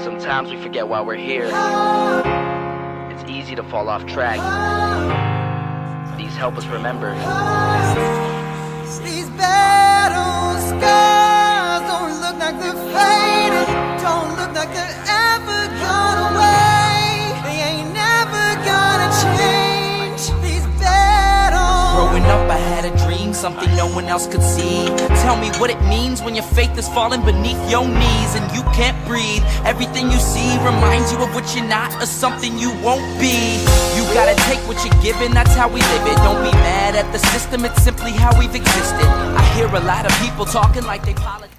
Sometimes we forget why we're here. It's easy to fall off track. These help us remember. These battle scars don't look like they're fading, don't look like they're ever gone away. They ain't never gonna change. These battles. Growing up, I had a dream, something no one else could see. Tell me what it means when your faith is falling beneath your knees and you can't breathe. Everything you see reminds you of what you're not or something you won't be. You gotta take what you're given, that's how we live it. Don't be mad at the system, it's simply how we've existed. I hear a lot of people talking like they politics.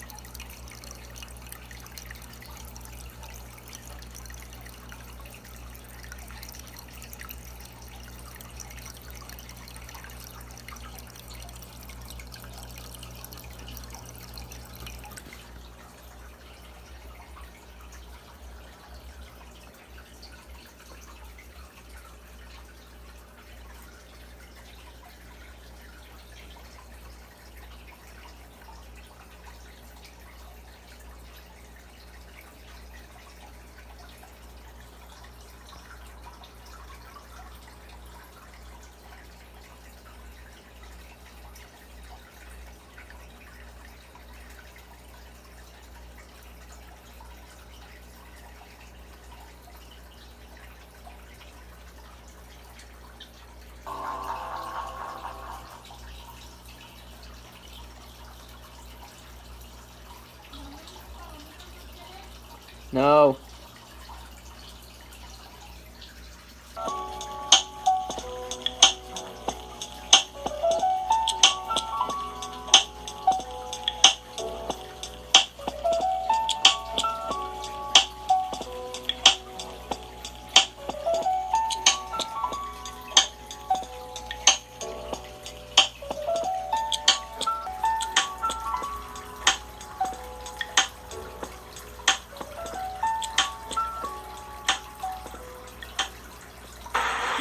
No.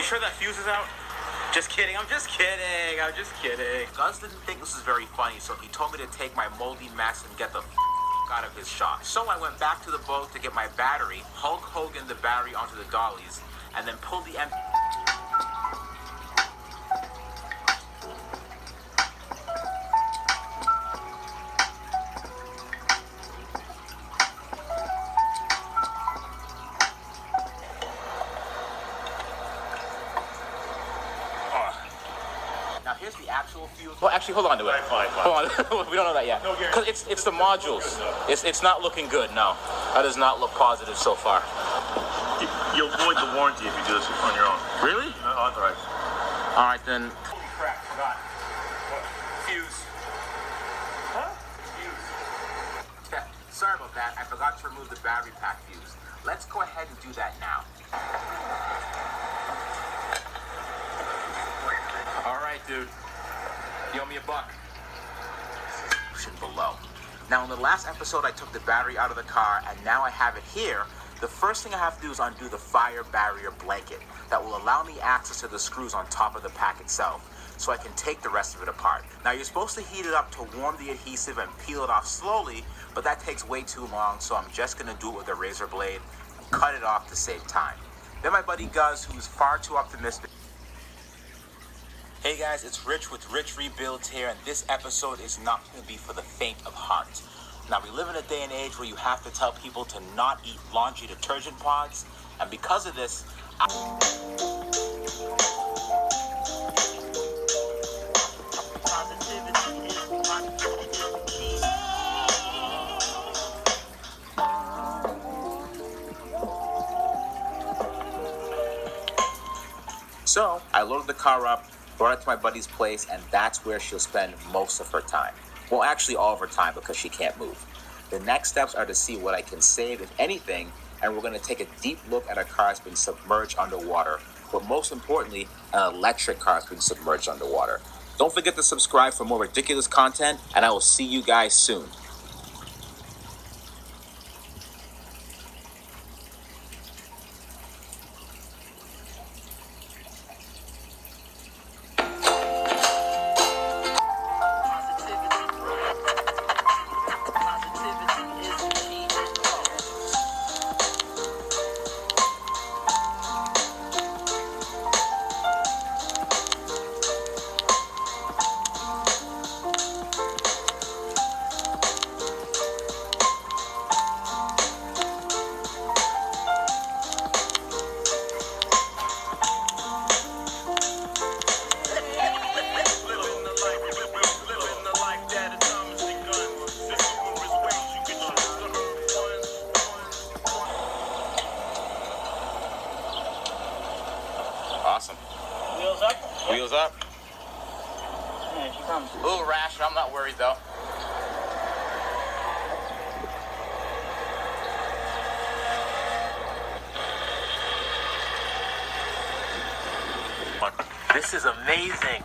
Sure that fuse is out? Just kidding, I'm just kidding. Gus didn't think this was very funny, so he told me to take my moldy mess and get the out of his shop. So I went back to the boat to get my battery, Hulk Hogan the battery onto the dollies, and then pulled the empty. Now here's the actual fuse. Well, actually, hold on to it. Fine. Hold on, we don't know that yet. Because it's the modules. It's not looking good. No, that does not look positive so far. You'll void the warranty if you do this on your own. Really? Not authorized. All right then. Holy crap! Forgot. What? Fuse. Huh? Fuse. Yeah, sorry about that. I forgot to remove the battery pack fuse. Let's go ahead and do that now. All right, dude. You owe me $1. Below. Now, in the last episode, I took the battery out of the car, and now I have it here. The first thing I have to do is undo the fire barrier blanket that will allow me access to the screws on top of the pack itself, so I can take the rest of it apart. Now, you're supposed to heat it up to warm the adhesive and peel it off slowly, but that takes way too long, so I'm just going to do it with a razor blade and cut it off to save time. Then my buddy Gus, who's far too optimistic. Hey guys, it's Rich with Rich Rebuilds here, and this episode is not going to be for the faint of heart. Now, we live in a day and age where you have to tell people to not eat laundry detergent pods, and because of this, So, I loaded the car up, brought it to my buddy's place, and that's where she'll spend most of her time. Well, actually all of her time, because she can't move. The next steps are to see what I can save, if anything, and we're going to take a deep look at a car that's been submerged underwater, but most importantly, an electric car that's been submerged underwater. Don't forget to subscribe for more ridiculous content, and I will see you guys soon. wheels up. Yeah, she comes. A little rash, I'm not worried though. This is amazing.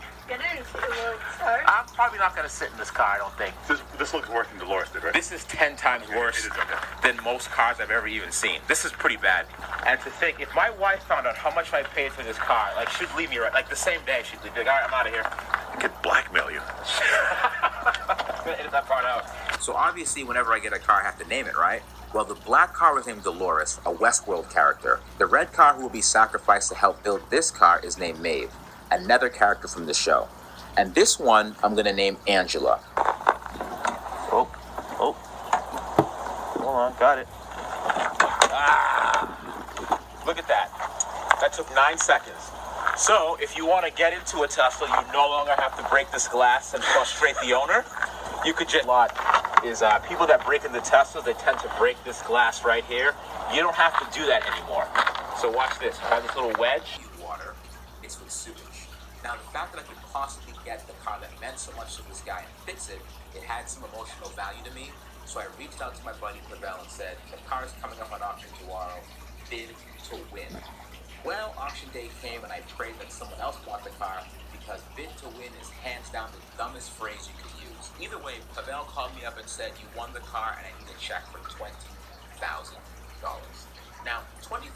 I'm probably not going to sit in this car, I don't think. This looks worse than Dolores did, right? This is 10 times worse it is, okay. than most cars I've ever even seen. This is pretty bad. And to think, if my wife found out how much I paid for this car, like, she'd leave me right, like, the same day, she'd leave me, like, all right, I'm out of here. I could blackmail you. Edit that part out. So obviously, whenever I get a car, I have to name it, right? Well, the black car was named Dolores, a Westworld character. The red car who will be sacrificed to help build this car is named Maeve, another character from the show. And this one, I'm gonna name Angela. Oh. Hold on, got it. Look at that. That took 9 seconds. So, if you want to get into a Tesla, you no longer have to break this glass and frustrate the owner. You could just... people that break into Teslas, they tend to break this glass right here. You don't have to do that anymore. So watch this. I have this little wedge. Water. It's with sewage. Now, the fact that I could possibly get the car that meant so much to this guy and fix it, it had some emotional value to me. So I reached out to my buddy Pavel and said, the car is coming up on auction tomorrow. Bid to win. Well, auction day came and I prayed that someone else bought the car because bid to win is hands down the dumbest phrase you could use. Either way, Pavel called me up and said, you won the car and I need a check for $20,000. Now, $20,000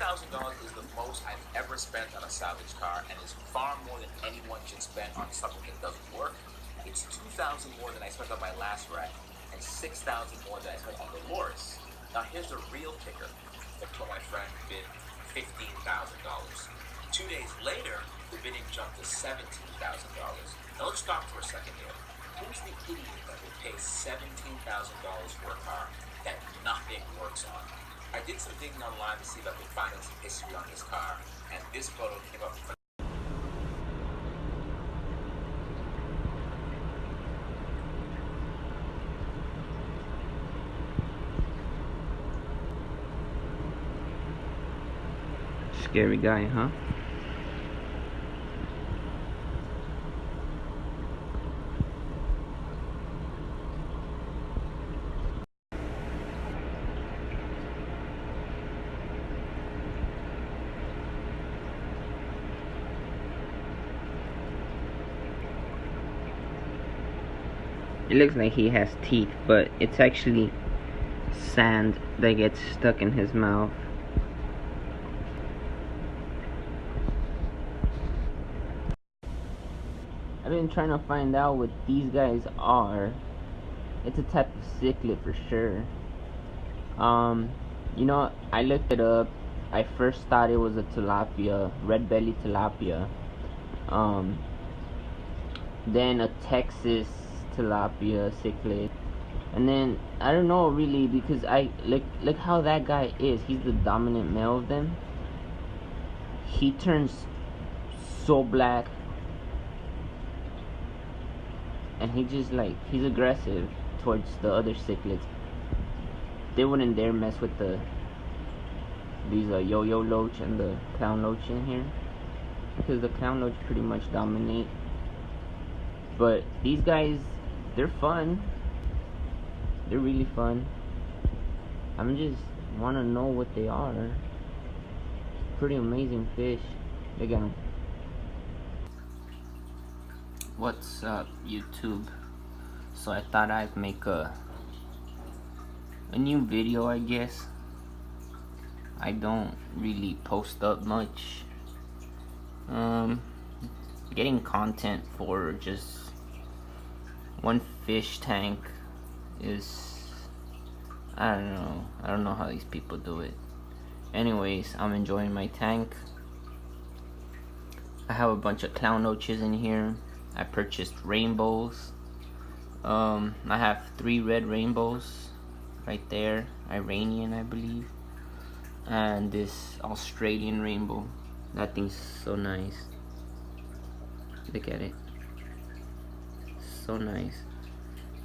is the most I've ever spent on a salvage car and is far more than anyone should spend on something that doesn't work. It's $2,000 more than I spent on my last wreck and $6,000 more than I spent on Dolores. Now, here's the real kicker. I told my friend bid $15,000. 2 days later, the bidding jumped to $17,000. Now, let's stop for a second here. Who's the idiot that would pay $17,000 for a car that nothing works on? I did some digging online to see if I could find some history on this car, and this photo came up. Scary guy, huh? It looks like he has teeth, but it's actually sand that gets stuck in his mouth. I've been trying to find out what these guys are. It's a type of cichlid for sure. You know, I looked it up. I first thought it was a tilapia, red belly tilapia. Then a Texas tilapia cichlid, and then I don't know really, because I look how that guy is. He's the dominant male of them. He turns so black, and he just he's aggressive towards the other cichlids. They wouldn't dare mess with these yo-yo loach and the clown loach in here, because the clown loach pretty much dominate. But these guys, they're fun. They're really fun. I'm just want to know what they are. Pretty amazing fish. Look at them. What's up, YouTube? So I thought I'd make a new video, I guess. I don't really post up much. Getting content for just one fish tank is, I don't know how these people do it. Anyways, I'm enjoying my tank. I have a bunch of clown loaches in here. I purchased rainbows. I have 3 red rainbows right there, Iranian I believe, and this Australian rainbow. That thing's so nice. Look at it, so nice.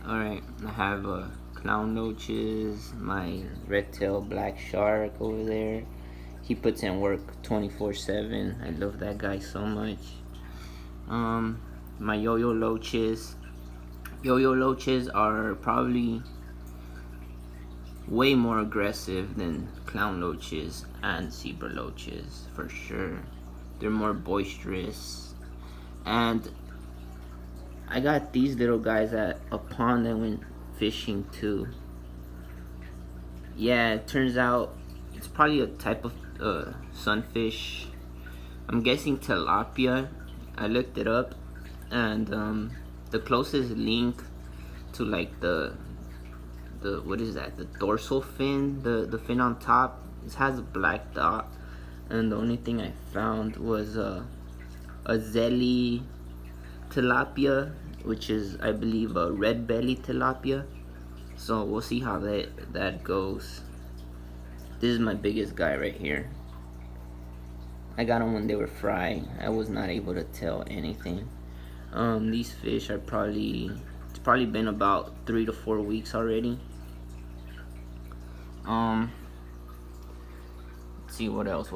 Alright, I have clown loaches, my red tail black shark over there. He puts in work 24/7. I love that guy so much. My yo-yo loaches. Yo-yo loaches are probably way more aggressive than clown loaches and zebra loaches, for sure. They're more boisterous. And I got these little guys at a pond I went fishing too. Yeah, it turns out it's probably a type of sunfish. I'm guessing tilapia. I looked it up, and the closest link to like the what is that? The dorsal fin, the fin on top. It has a black dot, and the only thing I found was a zelly tilapia, which is, I believe, a red belly tilapia. So we'll see how that goes. This is my biggest guy right here. I got them when they were fry. I was not able to tell anything. These fish are it's probably been about 3 to 4 weeks already. Let's see what else.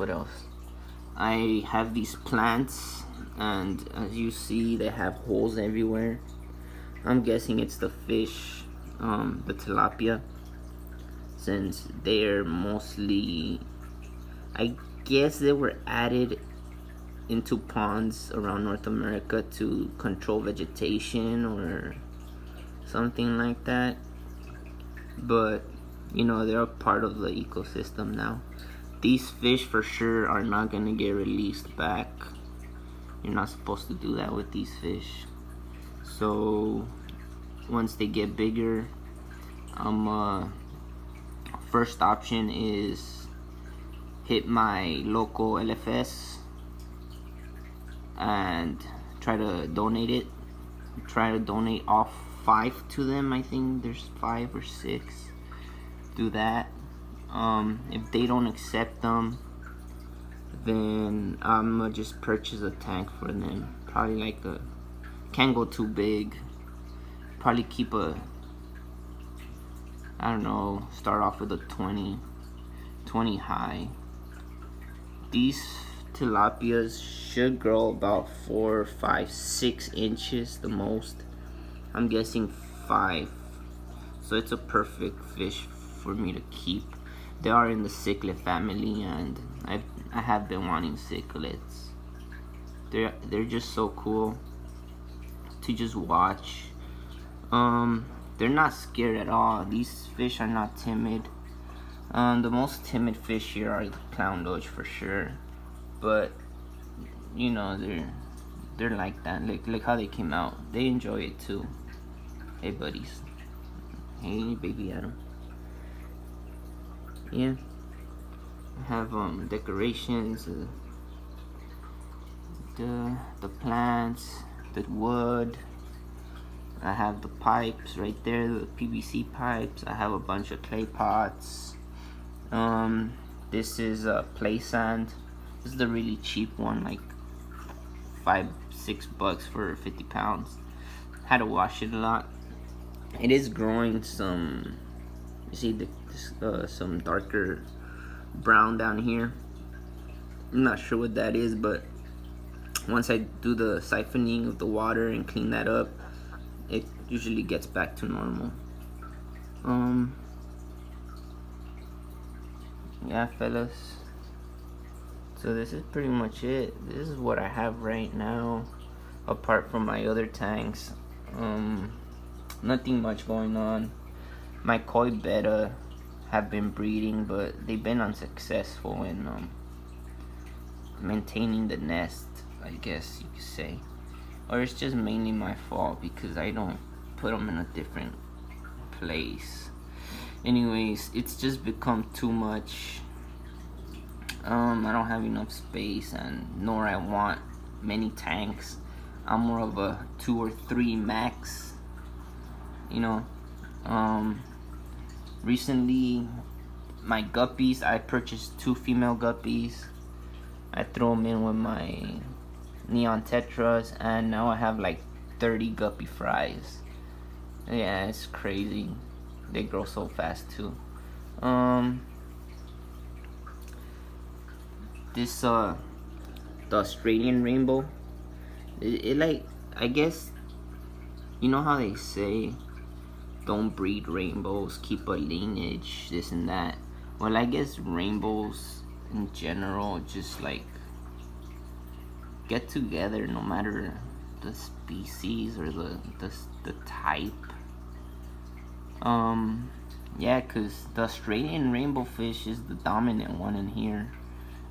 I have these plants, and as you see, they have holes everywhere. I'm guessing it's the fish, the tilapia, since they're mostly, I guess they were added into ponds around North America to control vegetation or something like that. But you know, they're a part of the ecosystem now. These fish for sure are not gonna get released back. You're not supposed to do that with these fish. So once they get bigger, first option is hit my local LFS and try to donate it. Try to donate all 5 to them. I think there's 5 or 6. Do that. If they don't accept them, then I'm gonna just purchase a tank for them. Probably like can't go too big. Probably keep I don't know, start off with a 20 high. These tilapias should grow about 4, 5, 6 inches the most. I'm guessing 5. So it's a perfect fish for me to keep. They are in the cichlid family, and I have been wanting cichlids. They're just so cool to just watch. They're not scared at all. These fish are not timid. The most timid fish here are the clown loach for sure, but you know, they're like that. Look how they came out. They enjoy it too. Hey buddies. Hey baby Adam. Yeah, I have decorations, the plants, the wood. I have the pipes right there, the PVC pipes. I have a bunch of clay pots. This is play sand. This is the really cheap one, like $5-6 for 50 pounds. Had to wash it a lot. It is growing some. You see some darker brown down here. I'm not sure what that is, but once I do the siphoning of the water and clean that up, it usually gets back to normal. Yeah, fellas, so this is pretty much it. This is what I have right now, apart from my other tanks. Nothing much going on. My koi betta have been breeding, but they've been unsuccessful in maintaining the nest, I guess you could say. Or it's just mainly my fault because I don't put them in a different place. Anyways, it's just become too much. I don't have enough space, and nor I want many tanks. I'm more of a 2 or 3 max, you know. Recently, my guppies, I purchased 2 female guppies. I threw them in with my neon tetras, and now I have like 30 guppy fries. Yeah, it's crazy. They grow so fast too. This the Australian rainbow. it like, I guess, you know how they say don't breed rainbows, keep a lineage, this and that. Well, I guess rainbows in general just like get together no matter the species or the type. Yeah, because the Australian rainbow fish is the dominant one in here.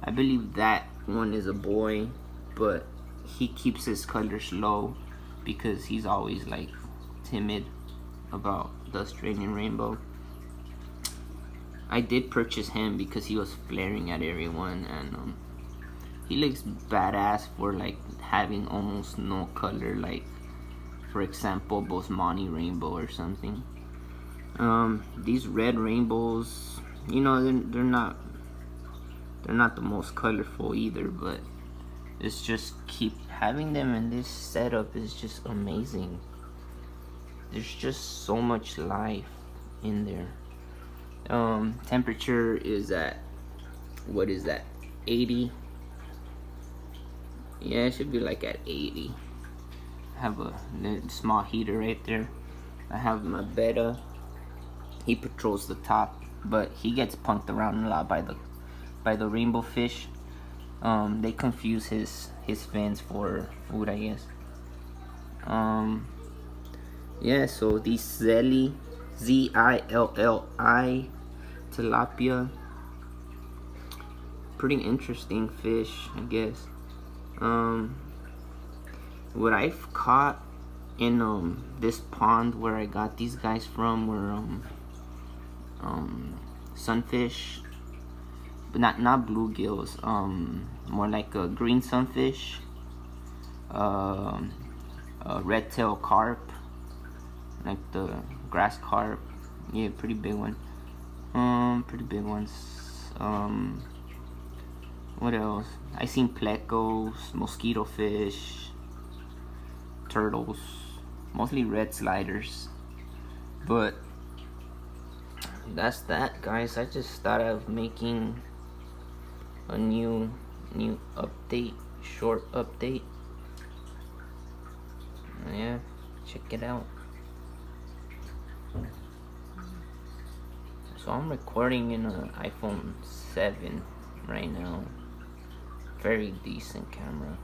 I believe that one is a boy, but he keeps his colors low because he's always like timid about the Australian rainbow. I did purchase him because he was flaring at everyone, and he looks badass for like having almost no color, like for example Bosmani rainbow or something. These red rainbows, you know, they're not the most colorful either, but it's just keep having them in this setup is just amazing. There's just so much life in there. Temperature is at, what is that, 80? Yeah, it should be like at 80. I have a small heater right there. I have my betta. He patrols the top, but he gets punked around a lot by the rainbow fish. They confuse his fins for food, I guess. Yeah, so these Zilli, Z-I-L-L-I tilapia, pretty interesting fish, I guess. What I've caught in this pond where I got these guys from were sunfish, but not bluegills, more like a green sunfish, a red-tailed carp, like the grass carp. Yeah, pretty big one. Pretty big ones. What else? I seen plecos, mosquito fish, turtles, mostly red sliders. But that's that, guys. I just thought of making a new update, short update. Yeah, check it out. So I'm recording in an iPhone 7 right now. Very decent camera.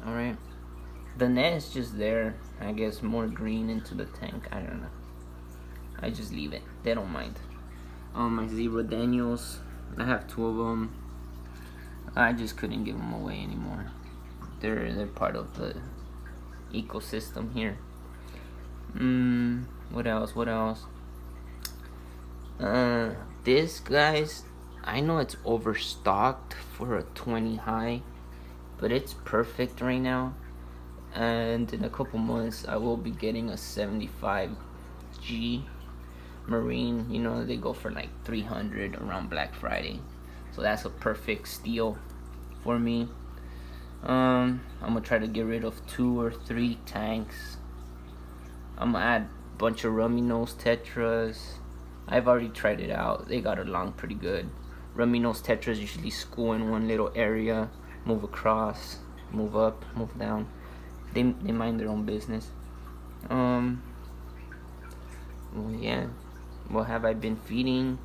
Alright. The net is just there. I guess more green into the tank. I don't know. I just leave it. They don't mind. My zebra Daniels. I have 2 of them. I just couldn't give them away anymore. They're part of the ecosystem here. What else? This, guys, I know it's overstocked for a 20 high, but it's perfect right now. And in a couple months, I will be getting a 75G Marine. You know, they go for like 300 around Black Friday, so that's a perfect steal for me. I'm gonna try to get rid of 2 or 3 tanks. I'm gonna add a bunch of rummy nose tetras. I've already tried it out. They got along pretty good. Rummy nose tetras usually school in one little area, move across, move up, move down. They mind their own business. Well, yeah. What have I been feeding?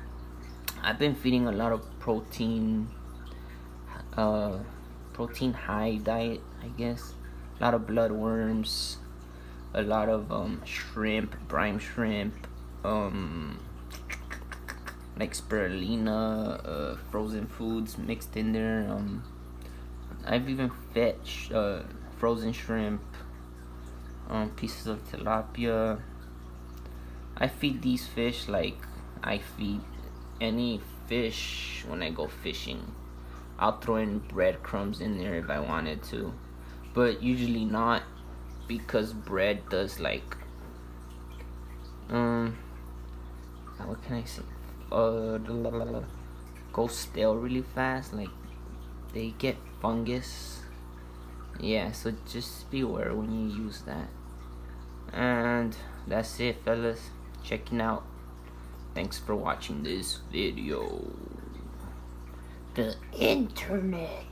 I've been feeding a lot of protein high diet, I guess. A lot of bloodworms, a lot of shrimp, brine shrimp, like spirulina, frozen foods mixed in there. I've even fetched frozen shrimp, pieces of tilapia. I feed these fish like I feed any fish when I go fishing. I'll throw in breadcrumbs in there if I wanted to, but usually not, because bread does like what can I say, go stale really fast. Like, they get fungus. Yeah, so just beware when you use that. And that's it, fellas. Checking out. Thanks for watching this video. The internet.